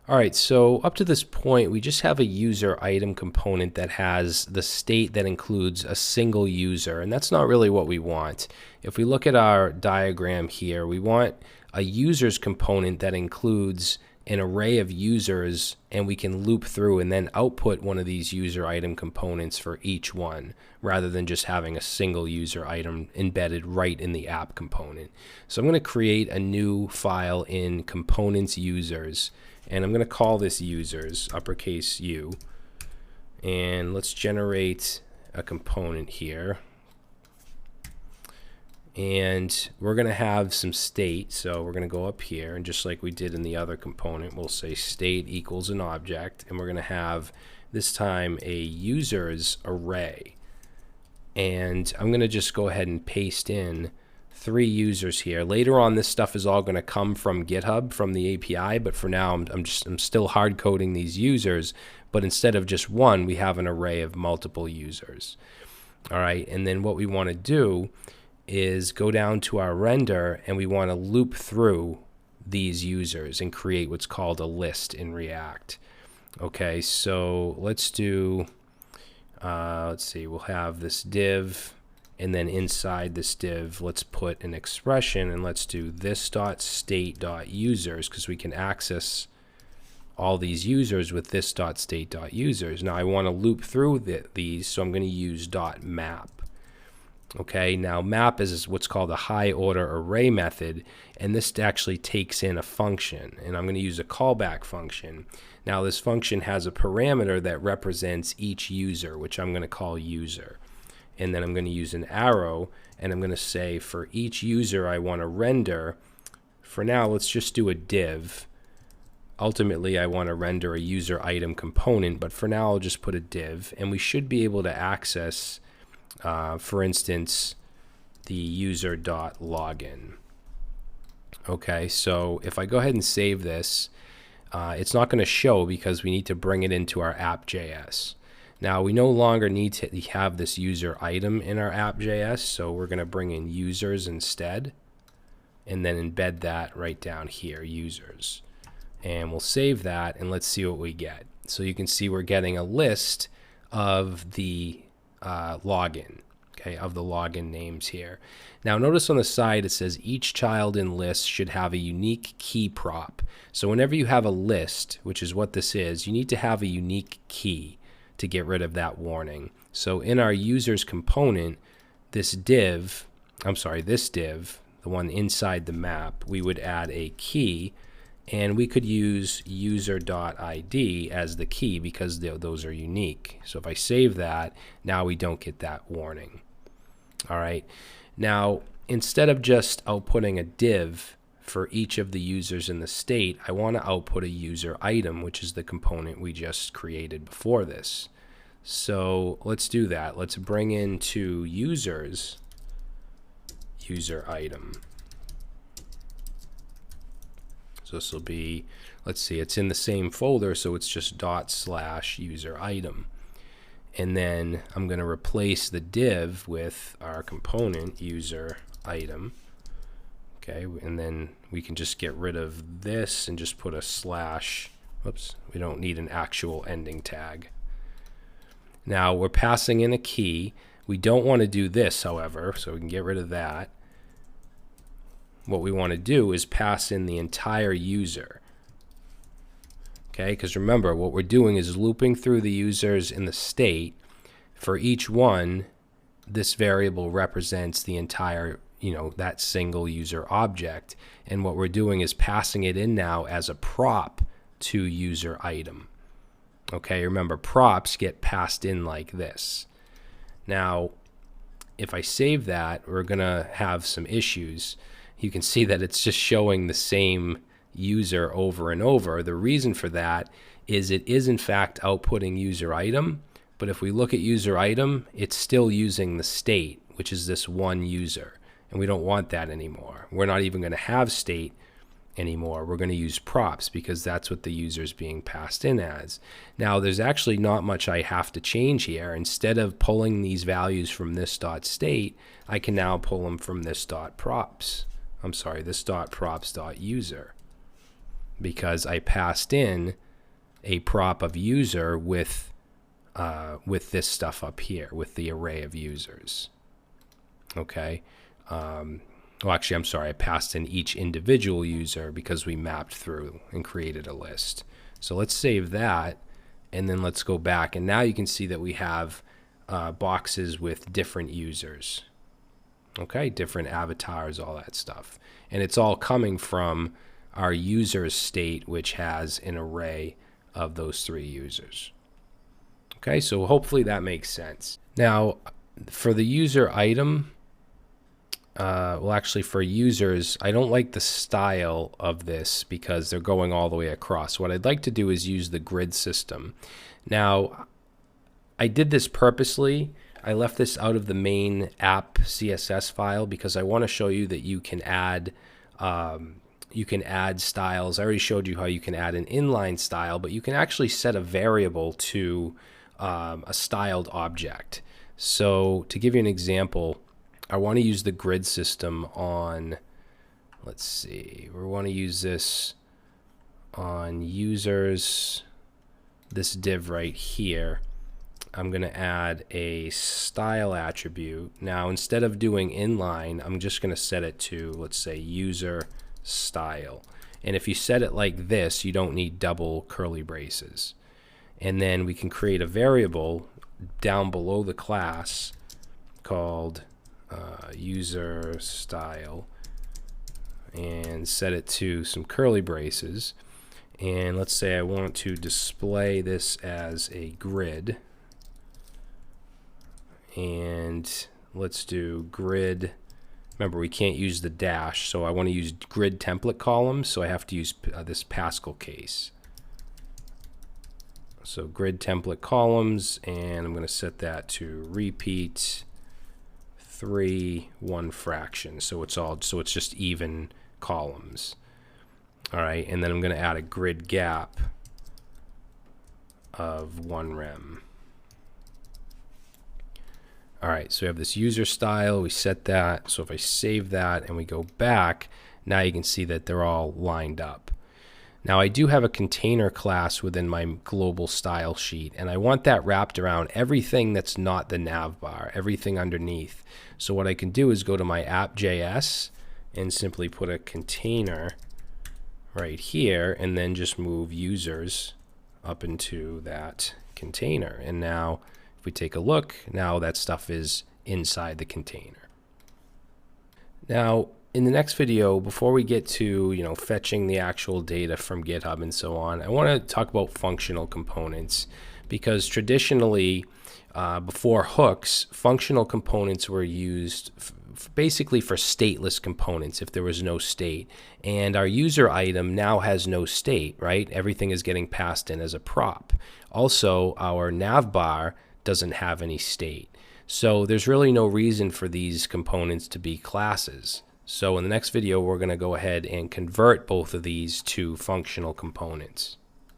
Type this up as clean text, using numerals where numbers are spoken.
All right, so up to this point, we just have a user item component that has the state that includes a single user, and that's not really what we want. If we look at our diagram here, we want a users component that includes an array of users, and we can loop through and then output one of these user item components for each one, rather than just having a single user item embedded right in the app component. So I'm going to create a new file in components users, and I'm going to call this users, uppercase U, and let's generate a component here. And we're going to have some state, so we're going to go up here, and just like we did in the other component, we'll say state equals an object, and we're going to have this time a users array. And I'm going to just go ahead and paste in 3 users here. Later on, this stuff is all going to come from GitHub, from the API, but for now I'm still hard coding these users, but instead of just one, we have an array of multiple users. All right, and then what we want to do is go down to our render, and we want to loop through these users and create what's called a list in React. Okay, so let's do, let's see, we'll have this div, and then inside this div, let's put an expression, and let's do this.state.users, because we can access all these users with this.state.users. Now I want to loop through these, so I'm going to use .map. Okay, now map is what's called a high order array method, and this actually takes in a function, and I'm going to use a callback function. Now this function has a parameter that represents each user, which I'm going to call user, and then I'm going to use an arrow, and I'm going to say for each user I want to render. For now, let's just do a div. Ultimately, I want to render a user item component, but for now I'll just put a div, and we should be able to access for instance, the user.login. Okay, so if I go ahead and save this, it's not going to show because we need to bring it into our app.js. Now, we no longer need to have this user item in our app.js, so we're going to bring in users instead, and then embed that right down here, users. And we'll save that, and let's see what we get. So you can see we're getting a list of the login, okay, of the login names here. Now notice on the side it says each child in list should have a unique key prop. So whenever you have a list, which is what this is, you need to have a unique key to get rid of that warning. So in our users component, this div, the one inside the map, we would add a key, and we could use user.id as the key because those are unique. So if I save that, now we don't get that warning. All right. Now, instead of just outputting a div for each of the users in the state, I want to output a user item, which is the component we just created before this. So let's do that. Let's bring into users user item. So this will be, let's see, it's in the same folder, so it's just /user item. And then I'm going to replace the div with our component user item. Okay, and then we can just get rid of this and just put a slash. Whoops, we don't need an actual ending tag. Now we're passing in a key. We don't want to do this, however, so we can get rid of that. What we want to do is pass in the entire user. Okay, because remember, what we're doing is looping through the users in the state. For each one, this variable represents the entire, that single user object. And what we're doing is passing it in now as a prop to user item. Okay, remember, props get passed in like this. Now, if I save that, we're going to have some issues. You can see that it's just showing the same user over and over. The reason for that is it is in fact outputting user item, but if we look at user item, it's still using the state, which is this one user, and we don't want that anymore. We're not even going to have state anymore. We're going to use props because that's what the user is being passed in as. Now, there's actually not much I have to change here. Instead of pulling these values from this.state, I can now pull them from this.props. This .props.user. because I passed in a prop of user with this stuff up here, with the array of users. Okay. Well, actually, I'm sorry. I passed in each individual user because we mapped through and created a list. So let's save that, and then let's go back. And now you can see that we have boxes with different users. Okay, different avatars, all that stuff. And it's all coming from our users state, which has an array of those 3 users. Okay, so hopefully that makes sense. Now, for the user item, well, actually, for users, I don't like the style of this because they're going all the way across. What I'd like to do is use the grid system. Now, I did this purposely. I left this out of the main app CSS file because I want to show you that you can add styles. I already showed you how you can add an inline style, but you can actually set a variable to a styled object. So to give you an example, I want to use the grid system on, let's see, we want to use this on users, this div right here. I'm going to add a style attribute. Now, instead of doing inline, I'm just going to set it to, let's say, user style. And if you set it like this, you don't need double curly braces. And then we can create a variable down below the class called user style and set it to some curly braces. And let's say I want to display this as a grid. And let's do grid. Remember, we can't use the dash, so I want to use grid template columns, so I have to use this Pascal case. So grid template columns, and I'm going to set that to repeat 3 1 fraction. So it's just even columns. All right, and then I'm going to add a grid gap of 1 rem. All right, so we have this user style. We set that. So if I save that and we go back, now you can see that they're all lined up. Now I do have a container class within my global style sheet, and I want that wrapped around everything that's not the nav bar, everything underneath. So what I can do is go to my app.js and simply put a container right here, and then just move users up into that container. And now if we take a look, now that stuff is inside the container. Now, in the next video, before we get to fetching the actual data from GitHub and so on, I want to talk about functional components, because traditionally, before hooks, functional components were used basically for stateless components if there was no state. And our user item now has no state, right? Everything is getting passed in as a prop. Also, our navbar doesn't have any state. So there's really no reason for these components to be classes. So in the next video, we're going to go ahead and convert both of these to functional components.